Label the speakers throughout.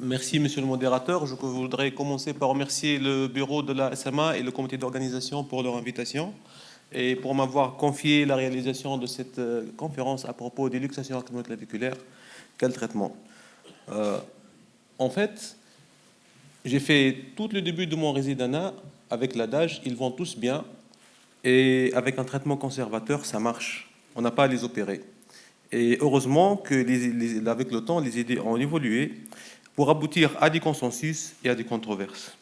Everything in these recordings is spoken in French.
Speaker 1: Merci, monsieur le modérateur. Je voudrais commencer par remercier le bureau de la SMA et le comité d'organisation pour leur invitation et pour m'avoir confié la réalisation de cette conférence à propos des luxations acromioclaviculaires. Quel traitement En fait, j'ai fait tout le début de mon résidana avec l'adage, ils vont tous bien, et avec un traitement conservateur, ça marche. On n'a pas à les opérer. Et heureusement que avec le temps, les idées ont évolué pour aboutir à des consensus et à des controverses.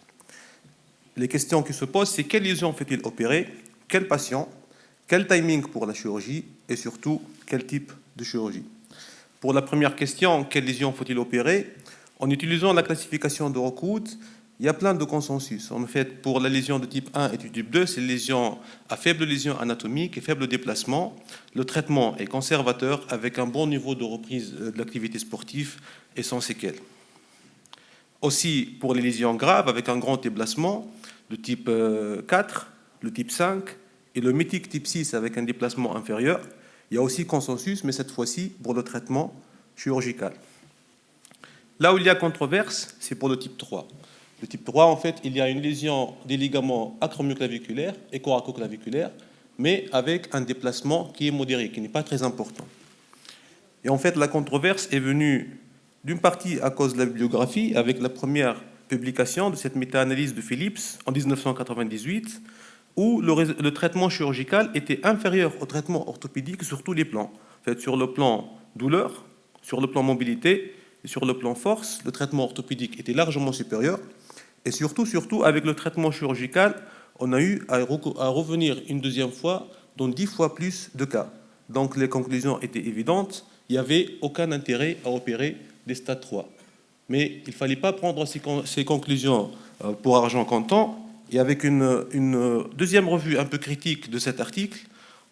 Speaker 1: Les questions qui se posent, c'est quelle lésion fait-il opérer, quel patient, quel timing pour la chirurgie et surtout quel type de chirurgie. Pour la première question, quelle lésion faut-il opérer, en utilisant la classification de Rockwood, il y a plein de consensus. En fait, pour la lésion de type 1 et de type 2, c'est une lésion à faible lésion anatomique et faible déplacement. Le traitement est conservateur avec un bon niveau de reprise de l'activité sportive et sans séquelles. Aussi, pour les lésions graves avec un grand déplacement, le type 4, le type 5 et le mythique type 6 avec un déplacement inférieur, il y a aussi consensus, mais cette fois-ci pour le traitement chirurgical. Là où il y a controverse, c'est pour le type 3. Le type 3, en fait, il y a une lésion des ligaments acromioclaviculaires et coracoclaviculaires, mais avec un déplacement qui est modéré, qui n'est pas très important. Et en fait, la controverse est venue d'une partie à cause de la bibliographie, avec la première publication de cette méta-analyse de Phillips en 1998, où le traitement chirurgical était inférieur au traitement orthopédique sur tous les plans. En fait, sur le plan douleur, sur le plan mobilité et sur le plan force, le traitement orthopédique était largement supérieur. Et surtout, avec le traitement chirurgical, on a eu à revenir une deuxième fois dans 10 fois plus de cas. Donc les conclusions étaient évidentes, il n'y avait aucun intérêt à opérer des stades 3. Mais il ne fallait pas prendre ces conclusions pour argent comptant. Et avec une deuxième revue un peu critique de cet article,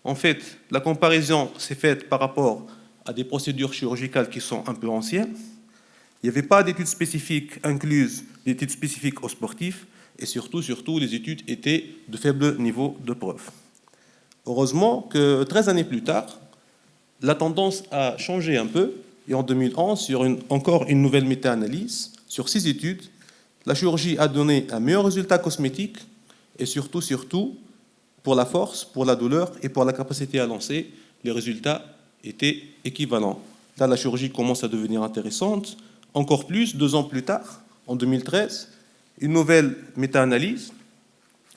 Speaker 1: en fait, la comparaison s'est faite par rapport à des procédures chirurgicales qui sont un peu anciennes. Il n'y avait pas d'études spécifiques incluses, d'études spécifiques aux sportifs, et surtout, les études étaient de faible niveau de preuve. Heureusement que 13 années plus tard, la tendance a changé un peu, et en 2011, sur encore une nouvelle méta-analyse, sur 6 études, la chirurgie a donné un meilleur résultat cosmétique, et surtout, pour la force, pour la douleur et pour la capacité à lancer, les résultats étaient équivalents. Là, la chirurgie commence à devenir intéressante. Encore plus, 2 ans plus tard, en 2013, une nouvelle méta-analyse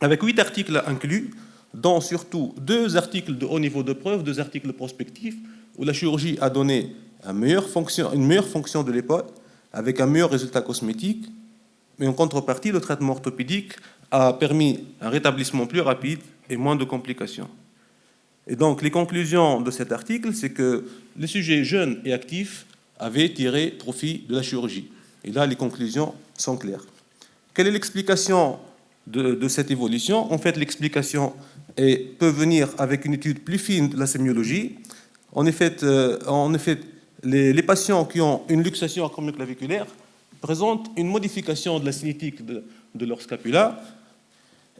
Speaker 1: avec 8 articles inclus, dont surtout 2 articles de haut niveau de preuve, 2 articles prospectifs, où la chirurgie a donné une meilleure fonction de l'épaule, avec un meilleur résultat cosmétique, mais en contrepartie, le traitement orthopédique a permis un rétablissement plus rapide et moins de complications. Et donc, les conclusions de cet article, c'est que les sujets jeunes et actifs avaient tiré profit de la chirurgie. Et là, les conclusions sont claires. Quelle est l'explication de cette évolution? En fait, l'explication peut venir avec une étude plus fine de la sémiologie. En effet, les patients qui ont une luxation acromioclaviculaire présentent une modification de la cinétique de leur scapula.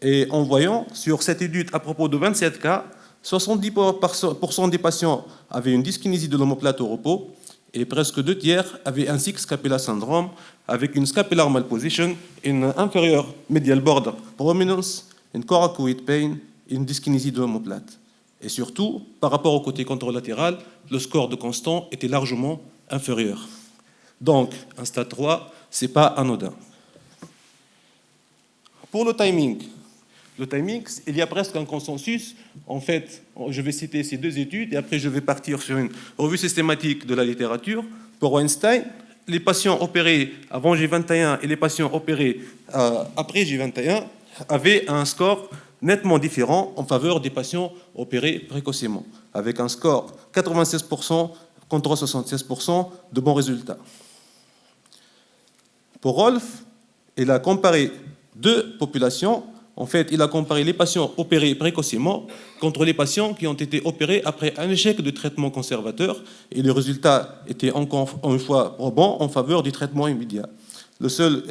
Speaker 1: Et en voyant, sur cette étude à propos de 27 cas, 70% des patients avaient une dyskinésie de l'omoplate au repos, et presque 2 tiers avaient un six scapula syndrome avec une scapular malposition, une inférieur medial border prominence, une coracoid pain et une dyskinésie de l'omoplate. Et surtout, par rapport au côté contralatéral, le score de Constant était largement inférieur. Donc, un stade 3, ce n'est pas anodin. Pour le timing, il y a presque un consensus. En fait, je vais citer ces 2 études et après je vais partir sur une revue systématique de la littérature. Pour Weinstein, les patients opérés avant J21 et les patients opérés après J21 avaient un score nettement différent en faveur des patients opérés précocement, avec un score 96% contre 76% de bons résultats. Pour Rolf, il a comparé 2 populations. En fait, il a comparé les patients opérés précocement contre les patients qui ont été opérés après un échec de traitement conservateur, et les résultats étaient encore une fois probants en faveur du traitement immédiat. Le seul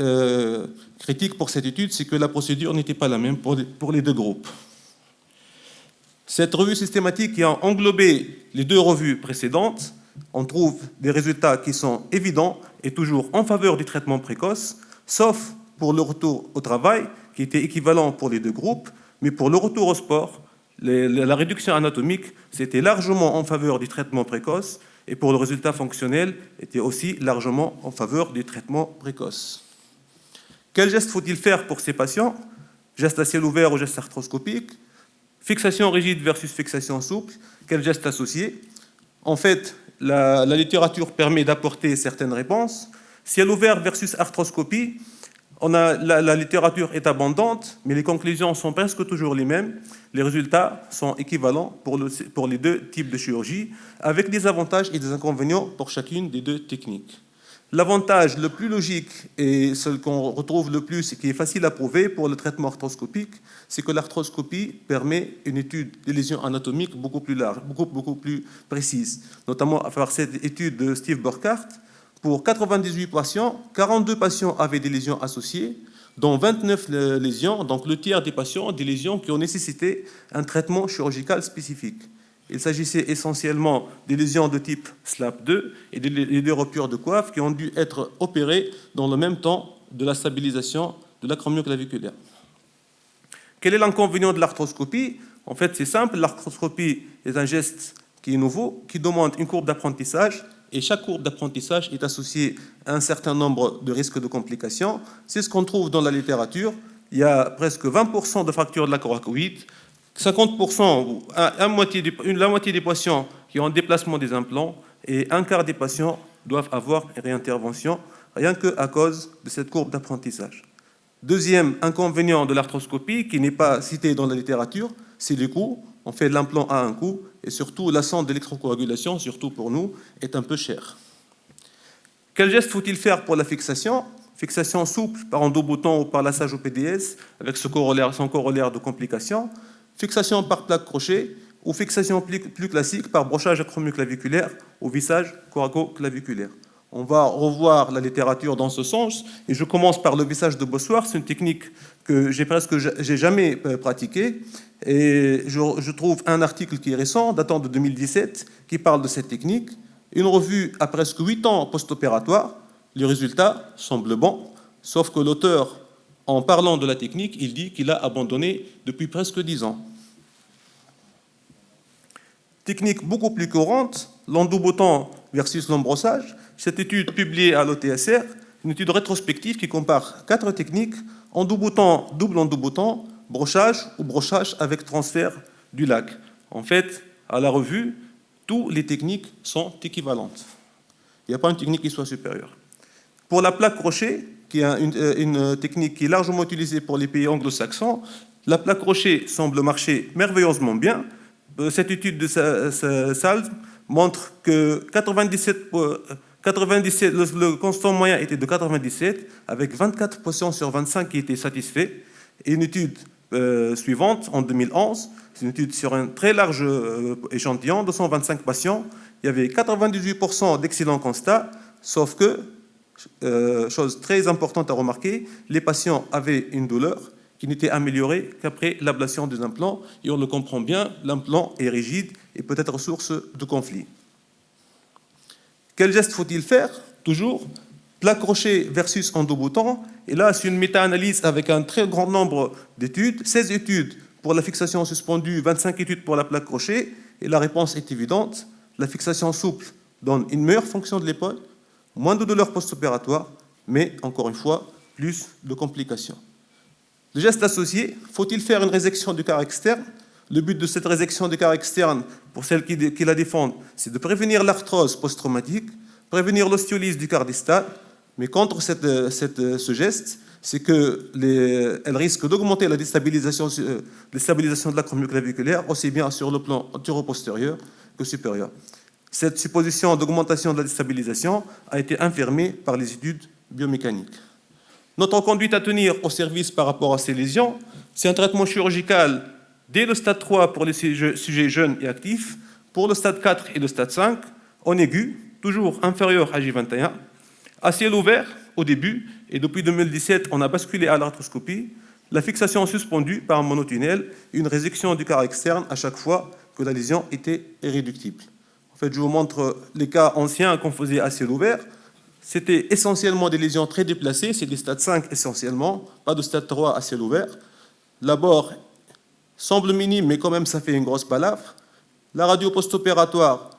Speaker 1: critique pour cette étude, c'est que la procédure n'était pas la même pour les 2 groupes. Cette revue systématique qui a englobé les 2 revues précédentes on trouve des résultats qui sont évidents et toujours en faveur du traitement précoce, sauf pour le retour au travail, qui était équivalent pour les deux groupes, mais pour le retour au sport, la réduction anatomique, c'était largement en faveur du traitement précoce, et pour le résultat fonctionnel, était aussi largement en faveur du traitement précoce. Quel geste faut-il faire pour ces patients? Geste à ciel ouvert ou geste arthroscopique? Fixation rigide versus fixation souple? Quel geste associé? En fait, la littérature permet d'apporter certaines réponses. Ciel ouvert versus arthroscopie, la littérature est abondante, mais les conclusions sont presque toujours les mêmes. Les résultats sont équivalents pour les deux types de chirurgie, avec des avantages et des inconvénients pour chacune des deux techniques. L'avantage le plus logique et celui qu'on retrouve le plus et qui est facile à prouver pour le traitement arthroscopique, c'est que l'arthroscopie permet une étude des lésions anatomiques beaucoup plus large, beaucoup plus précise, notamment à travers cette étude de Steve Burkhardt. Pour 98 patients, 42 patients avaient des lésions associées, dont 29 lésions, donc le tiers des patients, des lésions qui ont nécessité un traitement chirurgical spécifique. Il s'agissait essentiellement des lésions de type SLAP2 et des ruptures de coiffe qui ont dû être opérées dans le même temps de la stabilisation de l'acromioclaviculaire. Quel est l'inconvénient de l'arthroscopie? En fait, c'est simple, l'arthroscopie est un geste qui est nouveau, qui demande une courbe d'apprentissage, et chaque courbe d'apprentissage est associée à un certain nombre de risques de complications. C'est ce qu'on trouve dans la littérature. Il y a presque 20% de fractures de la coracoïde, 50%, la moitié des patients qui ont un déplacement des implants, et un quart des patients doivent avoir une réintervention, rien qu'à cause de cette courbe d'apprentissage. Deuxième inconvénient de l'arthroscopie, qui n'est pas cité dans la littérature, c'est le coût. On fait de l'implant à un coût, et surtout la sonde d'électrocoagulation, surtout pour nous, est un peu chère. Quel geste faut-il faire pour la fixation? Fixation souple par endos-boutons ou par lassage au PDS, avec son corollaire de complications. Fixation par plaque crochet, ou fixation plus classique par brochage acromioclaviculaire ou vissage coracoclaviculaire. On va revoir la littérature dans ce sens, et je commence par le vissage de Bossuard. C'est une technique que j'ai jamais pratiquée, et je trouve un article qui est récent, datant de 2017, qui parle de cette technique. Une revue à presque 8 ans post-opératoire, les résultats semblent bons, sauf que l'auteur, en parlant de la technique, il dit qu'il a abandonné depuis presque 10 ans. Technique beaucoup plus courante, l'endos-bouton versus l'embrossage. Cette étude publiée à l'OTSR, une étude rétrospective qui compare 4 techniques, endos-bouton, double endos-bouton, brochage ou brochage avec transfert du lac. En fait, à la revue, toutes les techniques sont équivalentes. Il n'y a pas une technique qui soit supérieure. Pour la plaque crochet, qui est une technique qui est largement utilisée pour les pays anglo-saxons, la plaque crochet semble marcher merveilleusement bien. Cette étude de Salz montre que 97, le constant moyen était de 97, avec 24 patients sur 25 qui étaient satisfaits. Et une étude suivante, en 2011, c'est une étude sur un très large échantillon, 225 patients, il y avait 98% d'excellents constats, sauf que, chose très importante à remarquer, les patients avaient une douleur qui n'était améliorée qu'après l'ablation des implants, et on le comprend bien, l'implant est rigide et peut être source de conflit. Quel geste faut-il faire? Toujours, plaque crochet versus endos-bouton. Et là, c'est une méta-analyse avec un très grand nombre d'études, 16 études pour la fixation suspendue, 25 études pour la plaque crochet. Et la réponse est évidente. La fixation souple donne une meilleure fonction de l'épaule, moins de douleur post-opératoire, mais encore une fois, plus de complications. Le geste associé, faut-il faire une résection du quart externe? Le but de cette résection du quart externe, pour celles qui la défendent, c'est de prévenir l'arthrose post-traumatique, prévenir l'ostiolyse du quart distal, mais contre ce geste, c'est qu'elle risque d'augmenter la déstabilisation de l'acromioclaviculaire, aussi bien sur le plan antéro-postérieur que supérieur. Cette supposition d'augmentation de la déstabilisation a été infirmée par les études biomécaniques. Notre conduite à tenir au service par rapport à ces lésions, c'est un traitement chirurgical dès le stade 3 pour les sujets jeunes et actifs, pour le stade 4 et le stade 5, en aigu, toujours inférieur à J21, à ciel ouvert au début, et depuis 2017, on a basculé à l'arthroscopie, la fixation suspendue par un monotunnel, une résection du quart externe à chaque fois que la lésion était irréductible. En fait, je vous montre les cas anciens qu'on faisait à ciel ouvert. C'était essentiellement des lésions très déplacées, c'est des stades 5 essentiellement, pas de stade 3 à ciel ouvert. L'abord semble minime, mais quand même ça fait une grosse balafre. La radio post-opératoire,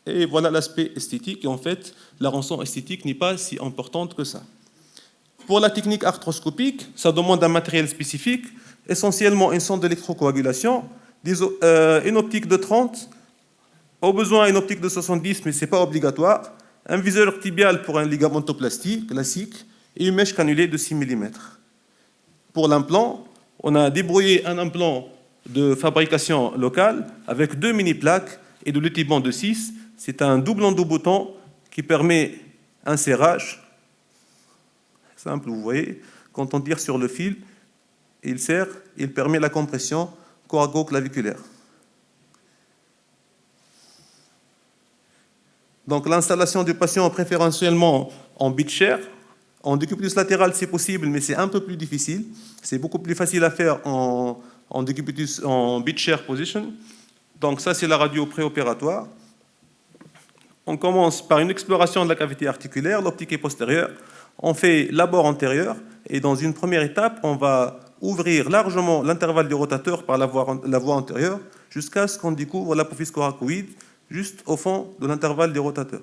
Speaker 1: et voilà l'aspect esthétique. Et en fait, la rançon esthétique n'est pas si importante que ça. Pour la technique arthroscopique, ça demande un matériel spécifique, essentiellement une sonde d'électrocoagulation, une optique de 30, au besoin une optique de 70, mais ce n'est pas obligatoire, un viseur tibial pour un ligamentoplastie classique et une mèche cannulée de 6 mm. Pour l'implant, on a débrouillé un implant de fabrication locale avec 2 mini-plaques et de l'étiband de 6. C'est un double endo-bouton qui permet un serrage simple, vous voyez. Quand on tire sur le fil, il serre, il permet la compression coraco-claviculaire. Donc l'installation du patient préférentiellement en beach chair. En décubitus latéral, c'est possible, mais c'est un peu plus difficile. C'est beaucoup plus facile à faire en décubitus, en beach chair position. Donc ça, c'est la radio préopératoire. On commence par une exploration de la cavité articulaire, l'optique est postérieure. On fait l'abord antérieur, et dans une première étape, on va ouvrir largement l'intervalle du rotateur par la voie antérieure, jusqu'à ce qu'on découvre l'apophyse coracoïde, juste au fond de l'intervalle du rotateur.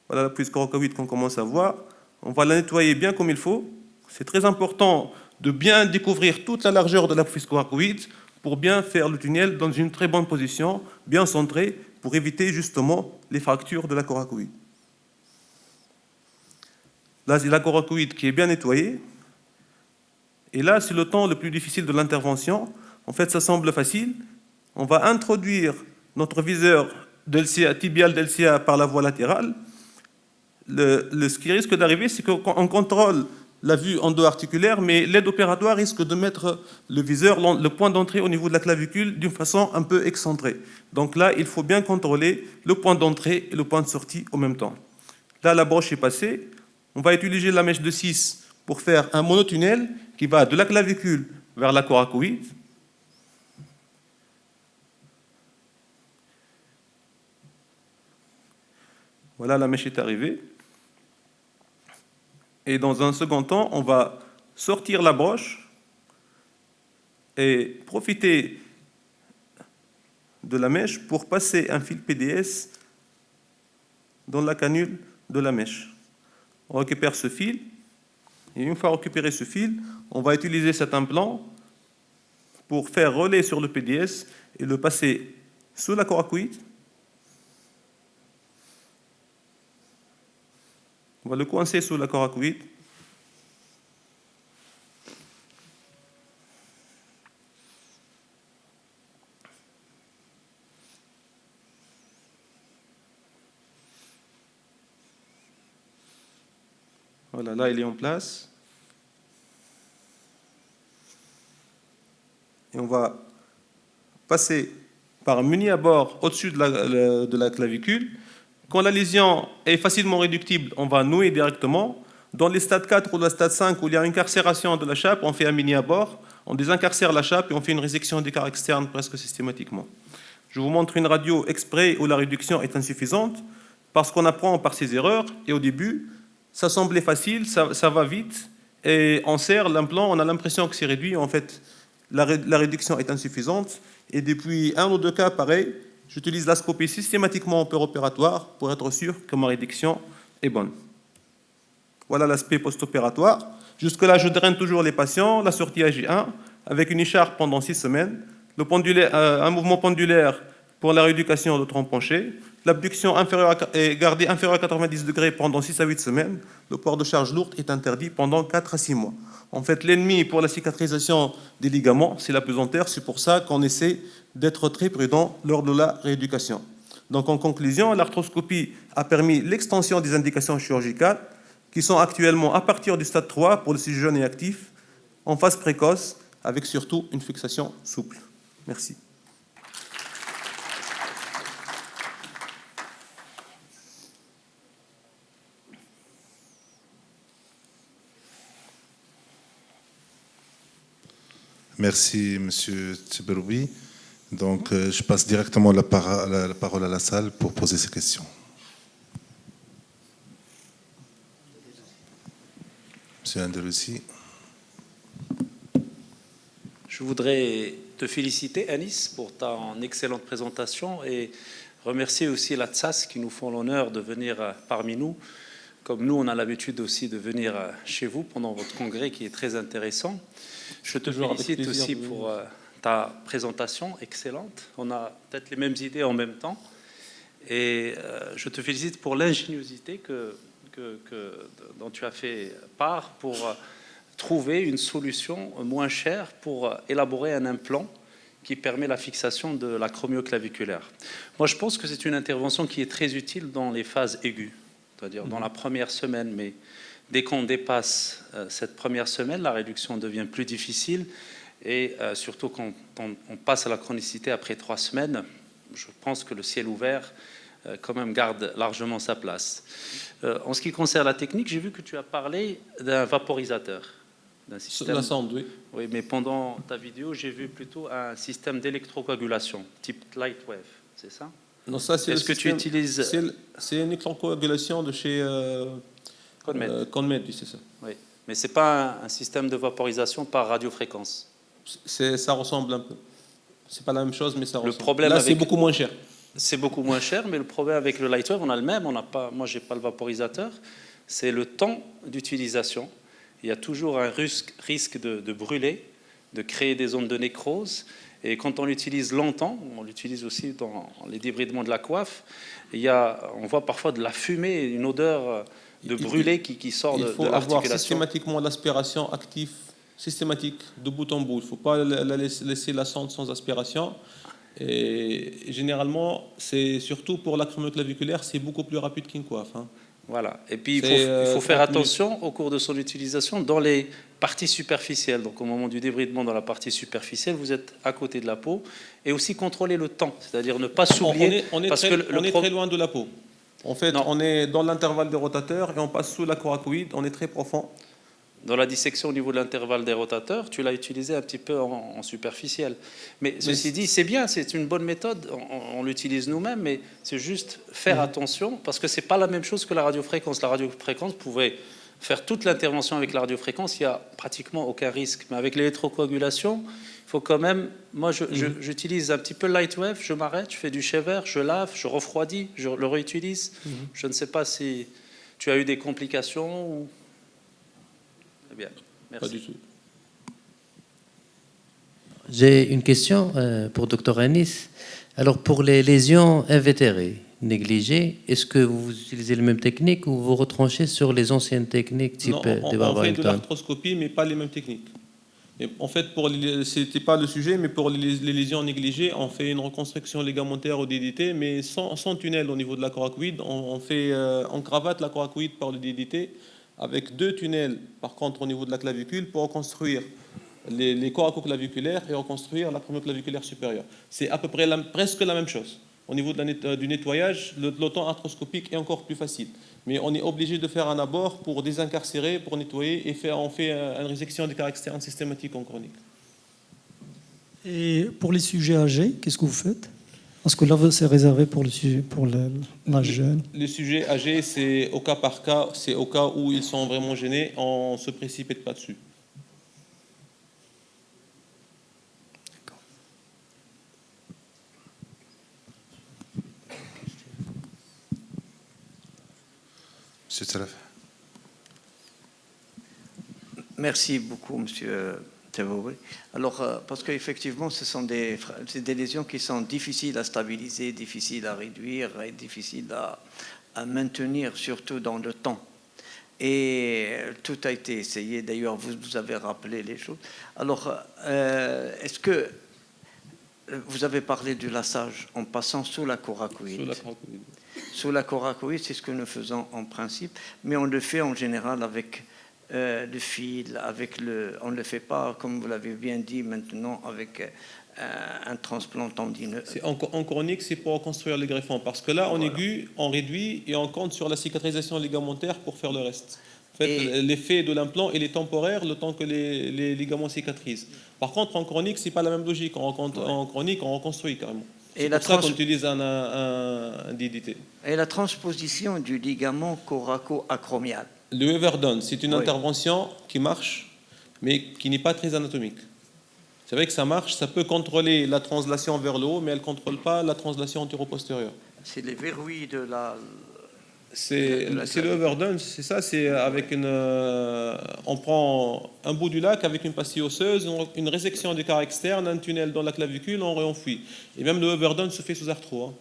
Speaker 1: Voilà l'apophyse coracoïde qu'on commence à voir. On va la nettoyer bien comme il faut. C'est très important de bien découvrir toute la largeur de l'apophyse coracoïde pour bien faire le tunnel dans une très bonne position, bien centré, pour éviter justement les fractures de la coracoïde. Là, c'est la coracoïde qui est bien nettoyée. Et là, c'est le temps le plus difficile de l'intervention. En fait, ça semble facile. On va introduire notre viseur tibial d'LCA par la voie latérale. Ce qui risque d'arriver, c'est qu'on contrôle la vue endo-articulaire, mais l'aide opératoire risque de mettre le viseur, le point d'entrée au niveau de la clavicule, d'une façon un peu excentrée. Donc là, il faut bien contrôler le point d'entrée et le point de sortie en même temps. Là, la broche est passée. On va utiliser la mèche de 6 pour faire un monotunnel qui va de la clavicule vers la coracoïde. Voilà, la mèche est arrivée. Et dans un second temps, on va sortir la broche et profiter de la mèche pour passer un fil PDS dans la canule de la mèche. On récupère ce fil, et une fois récupéré ce fil, on va utiliser cet implant pour faire relais sur le PDS et le passer sous la coracoïde. On va le coincer sous la coracoïde. Voilà, là, il est en place. Et on va passer par un muni à bord au-dessus de la clavicule. Quand la lésion est facilement réductible, on va nouer directement. Dans les stades 4 ou le stade 5, où il y a incarcération de la chape, on fait un mini à bord, on désincarcère la chape et on fait une résection des carres externes presque systématiquement. Je vous montre une radio exprès où la réduction est insuffisante, parce qu'on apprend par ses erreurs, et au début, ça semblait facile, ça va vite, et on serre l'implant, on a l'impression que c'est réduit, en fait, la réduction est insuffisante, et depuis un ou deux cas, pareil, j'utilise la scopie systématiquement en opératoire pour être sûr que ma réduction est bonne. Voilà l'aspect post-opératoire. Jusque-là, je draine toujours les patients, la sortie AG1, avec une écharpe pendant 6 semaines, un mouvement pendulaire pour la rééducation de tronc penché, l'abduction est gardée inférieure à 90 degrés pendant 6 à 8 semaines, le port de charge lourde est interdit pendant 4 à 6 mois. En fait, l'ennemi pour la cicatrisation des ligaments, c'est la pesanteur, c'est pour ça qu'on essaie d'être très prudent lors de la rééducation. Donc en conclusion, l'arthroscopie a permis l'extension des indications chirurgicales qui sont actuellement à partir du stade 3 pour le sujet jeune et actif, en phase précoce, avec surtout une fixation souple. Merci.
Speaker 2: Merci, M. Tseberoubi. Donc, je passe directement la parole à la salle pour poser ces questions. Monsieur Andalousi.
Speaker 3: Je voudrais te féliciter, Anis, pour ta excellente présentation et remercier aussi la TSAS qui nous font l'honneur de venir parmi nous. Comme nous, on a l'habitude aussi de venir chez vous pendant votre congrès qui est très intéressant. Je te félicite aussi pour ta présentation excellente. On a peut-être les mêmes idées en même temps. Et je te félicite pour l'ingéniosité dont tu as fait part pour trouver une solution moins chère pour élaborer un implant qui permet la fixation de l'acromioclaviculaire. Moi, je pense que c'est une intervention qui est très utile dans les phases aiguës, c'est-à-dire dans la première semaine, mais dès qu'on dépasse cette première semaine, la réduction devient plus difficile, et surtout quand on passe à la chronicité après 3 semaines, je pense que le ciel ouvert quand même garde largement sa place. En ce qui concerne la technique, j'ai vu que tu as parlé d'un vaporisateur, d'un système...
Speaker 1: La sonde, oui.
Speaker 3: Oui, mais pendant ta vidéo, j'ai vu plutôt un système d'électrocoagulation, type Lightwave, c'est ça?
Speaker 1: Non, ça, c'est
Speaker 3: Est-ce que tu utilises...
Speaker 1: C'est une électrocoagulation de chez Conmed, oui, c'est ça.
Speaker 3: Oui, mais ce n'est pas un système de vaporisation par radiofréquence.
Speaker 1: Ça ressemble un peu. C'est pas la même chose, mais ça ressemble.
Speaker 3: Problème
Speaker 1: là, c'est beaucoup moins cher.
Speaker 3: C'est beaucoup moins cher, mais le problème avec le Lightwave, on a le même. Moi, j'ai pas le vaporisateur. C'est le temps d'utilisation. Il y a toujours un risque de brûler, de créer des zones de nécrose. Et quand on l'utilise longtemps, on l'utilise aussi dans les débridements de la coiffe, on voit parfois de la fumée, une odeur de brûlé qui sort de l'articulation. Il faut avoir
Speaker 1: systématiquement l'aspiration active, systématique, de bout en bout. Il ne faut pas laisser la sonde sans aspiration. Et généralement, c'est surtout pour l'acromioclaviculaire, c'est beaucoup plus rapide qu'une coiffe. Hein.
Speaker 3: Voilà. Et puis, il faut faire attention au cours de son utilisation dans les parties superficielles. Donc, au moment du débridement dans la partie superficielle, vous êtes à côté de la peau. Et aussi contrôler le temps, c'est-à-dire ne pas s'oublier.
Speaker 1: On est très loin de la peau. En fait, on est dans l'intervalle des rotateurs et on passe sous la coracoïde. On est très profond.
Speaker 3: Dans la dissection au niveau de l'intervalle des rotateurs, tu l'as utilisé un petit peu en superficiel. Mais ceci dit, c'est bien, c'est une bonne méthode, on l'utilise nous-mêmes, mais c'est juste faire attention, parce que ce n'est pas la même chose que la radiofréquence. La radiofréquence pouvait faire toute l'intervention avec la radiofréquence, il n'y a pratiquement aucun risque. Mais avec l'électrocoagulation, il faut quand même... Moi, j'utilise un petit peu Lightwave, je m'arrête, je fais du shaver, je lave, je refroidis, je le réutilise. Je ne sais pas si tu as eu des complications ou... Bien, merci.
Speaker 1: Pas du tout.
Speaker 4: J'ai une question pour Dr Anis. Alors, pour les lésions invétérées, négligées, est-ce que vous utilisez les mêmes techniques ou vous retranchez sur les anciennes techniques type
Speaker 1: on fait de l'arthroscopie, mais pas les mêmes techniques. Et en fait, c'était pas le sujet, mais pour les lésions négligées, on fait une reconstruction ligamentaire au DDT, mais sans tunnel au niveau de la coracoïde. On cravate la coracoïde par le DDT, avec 2 tunnels, par contre, au niveau de la clavicule, pour reconstruire les coracoclaviculaires et reconstruire l'acromioclaviculaire supérieur. C'est à peu près presque la même chose. Au niveau du nettoyage, le temps arthroscopique est encore plus facile. Mais on est obligé de faire un abord pour désincarcérer, pour nettoyer, et on fait une résection des carrés externes systématique en chronique.
Speaker 5: Et pour les sujets âgés, qu'est-ce que vous faites? Parce que là, c'est réservé pour l'âge jeune.
Speaker 1: Les sujets âgés, c'est au cas par cas, c'est au cas où ils sont vraiment gênés, on ne se précipite pas dessus.
Speaker 2: Monsieur Salaf.
Speaker 6: Merci beaucoup, monsieur Thévouri. Alors, parce qu'effectivement, ce sont des lésions qui sont difficiles à stabiliser, difficiles à réduire et difficiles à maintenir, surtout dans le temps. Et tout a été essayé. D'ailleurs, vous avez rappelé les choses. Alors, est-ce que vous avez parlé du lassage en passant sous la coracoïde?
Speaker 1: Sous la coracoïde.
Speaker 6: Sous la coracoïde, c'est ce que nous faisons en principe, mais on le fait en général avec le fil, on ne le fait pas, comme vous l'avez bien dit maintenant, avec un transplant tendineux.
Speaker 1: En chronique, c'est pour reconstruire les greffons, parce que là, en aigu, on réduit et on compte sur la cicatrisation ligamentaire pour faire le reste. En fait, l'effet de l'implant, il est temporaire le temps que les ligaments cicatrisent. Par contre, en chronique, c'est pas la même logique. En chronique, on reconstruit carrément.
Speaker 6: Et
Speaker 1: C'est
Speaker 6: la
Speaker 1: pour ça
Speaker 6: trans-
Speaker 1: qu'on utilise un DDT.
Speaker 6: Et la transposition du ligament coraco-acromial.
Speaker 1: Le Everdone, c'est une
Speaker 6: Oui.
Speaker 1: intervention qui marche, mais qui n'est pas très anatomique. C'est vrai que ça marche, ça peut contrôler la translation vers le haut, mais elle ne contrôle pas la translation antéro-postérieure.
Speaker 6: C'est les verrouilles de la...
Speaker 1: C'est
Speaker 6: de la
Speaker 1: le Everdone, c'est ça, c'est avec on prend un bout du lac avec une pastille osseuse, une résection du quart externe, un tunnel dans la clavicule, on réenfouit. Et même le Everdone se fait sous arthro. Hein.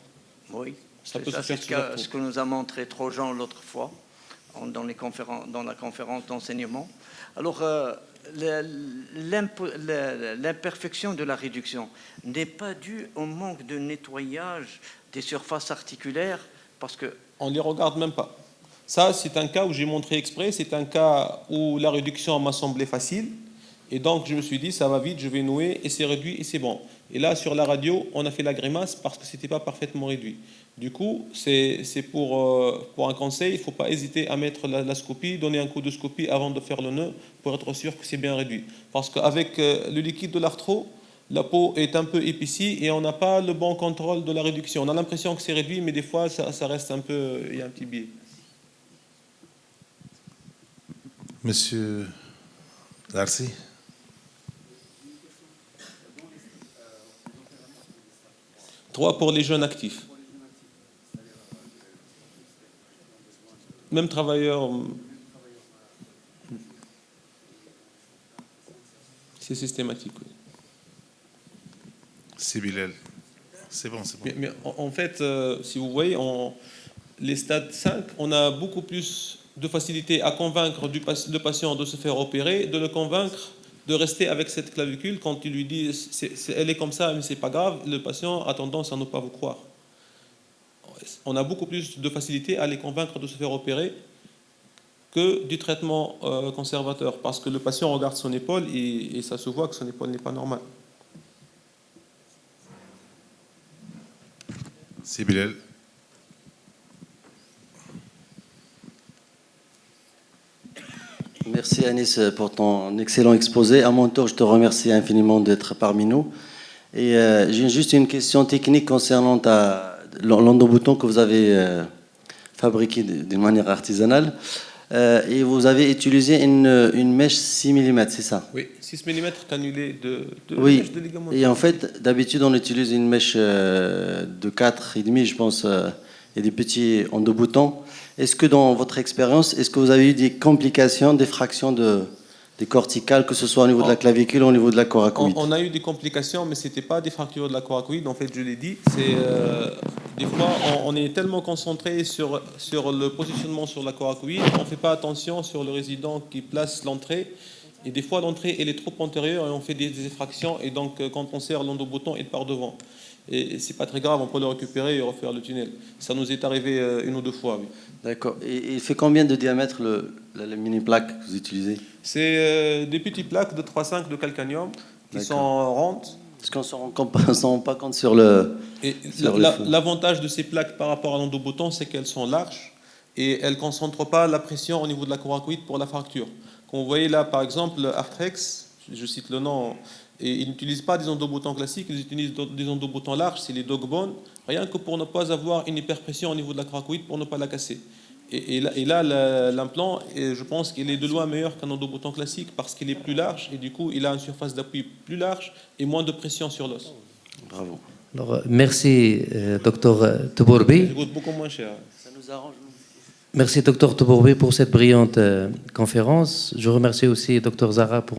Speaker 6: Oui,
Speaker 1: Ça peut
Speaker 6: c'est
Speaker 1: se faire
Speaker 6: c'est
Speaker 1: sous arthro.
Speaker 6: ce que nous a montré Trojan l'autre fois dans la conférence d'enseignement. Alors, l'imperfection de la réduction n'est pas due au manque de nettoyage des surfaces articulaires, parce que
Speaker 1: On ne les regarde même pas. Ça, c'est un cas où j'ai montré exprès, c'est un cas où la réduction m'a semblé facile. Et donc, je me suis dit, ça va vite, je vais nouer, et c'est réduit, et c'est bon. Et là, sur la radio, on a fait la grimace parce que ce n'était pas parfaitement réduit. Du coup, c'est pour un conseil, il ne faut pas hésiter à mettre la scopie, donner un coup de scopie avant de faire le nœud, pour être sûr que c'est bien réduit. Parce qu'avec le liquide de l'arthro, la peau est un peu épaissie et on n'a pas le bon contrôle de la réduction. On a l'impression que c'est réduit, mais des fois, ça reste un peu... Il y a un petit biais.
Speaker 2: Monsieur Darcy.
Speaker 1: Trois pour les jeunes actifs. Même travailleurs... C'est systématique, oui.
Speaker 2: C'est Bilal. C'est bon, c'est bon.
Speaker 1: Mais en fait, si vous voyez, les stades 5, on a beaucoup plus de facilité à convaincre le patient de se faire opérer, de le convaincre de rester avec cette clavicule. Quand il lui dit elle est comme ça, mais c'est pas grave, le patient a tendance à ne pas vous croire. On a beaucoup plus de facilité à les convaincre de se faire opérer que du traitement conservateur, parce que le patient regarde son épaule et ça se voit que son épaule n'est pas normale.
Speaker 2: C'est Bilal.
Speaker 7: Merci Anis pour ton excellent exposé. À mon tour, je te remercie infiniment d'être parmi nous. Et j'ai juste une question technique concernant l'endobouton que vous avez fabriqué d'une manière artisanale. Et vous avez utilisé une mèche 6 mm, c'est ça?
Speaker 1: Oui, 6 mm cannulé de
Speaker 7: Oui,
Speaker 1: mèche de ligament.
Speaker 7: et en fait, d'habitude, on utilise une mèche de 4,5, je pense, et des petits endoboutons. Est-ce que dans votre expérience, est-ce que vous avez eu des complications, des fractions des corticales, que ce soit au niveau de la clavicule ou au niveau de la coracoïde?
Speaker 1: On a eu des complications, mais ce n'était pas des fractures de la coracoïde. En fait, je l'ai dit, des fois, on est tellement concentré sur le positionnement sur la coracoïde, on ne fait pas attention sur le résident qui place l'entrée. Et des fois, l'entrée, elle est trop antérieure et on fait des effractions. Et donc, quand on serre l'endobouton, il part devant. Et c'est pas très grave, on peut le récupérer et refaire le tunnel. Ça nous est arrivé une ou deux fois, oui.
Speaker 7: D'accord. Et il fait combien de diamètre la mini-plaque que vous utilisez?
Speaker 1: C'est des petites plaques de 3,5 de calcanium qui sont rondes.
Speaker 7: Parce qu'on ne s'en rend pas compte sur le...
Speaker 1: Et
Speaker 7: sur le fond.
Speaker 1: l'avantage de ces plaques par rapport à l'endobouton, c'est qu'elles sont larges et elles ne concentrent pas la pression au niveau de la coracoïde pour la fracture. Quand vous voyez là, par exemple, Arthrex, je cite le nom, et ils n'utilisent pas des endoboutons classiques, ils utilisent des endoboutons larges, c'est les dog-bone, rien que pour ne pas avoir une hyperpression au niveau de la coracoïde, pour ne pas la casser. Et là, l'implant, je pense qu'il est de loin meilleur qu'un endobouton classique parce qu'il est plus large et du coup, il a une surface d'appui plus large et moins de pression sur l'os.
Speaker 7: Bravo.
Speaker 4: Alors, merci, docteur Tebourbi.
Speaker 1: Ça coûte beaucoup moins cher.
Speaker 7: Ça nous arrange.
Speaker 4: Merci, docteur Tebourbi, pour cette brillante conférence. Je remercie aussi docteur Zara pour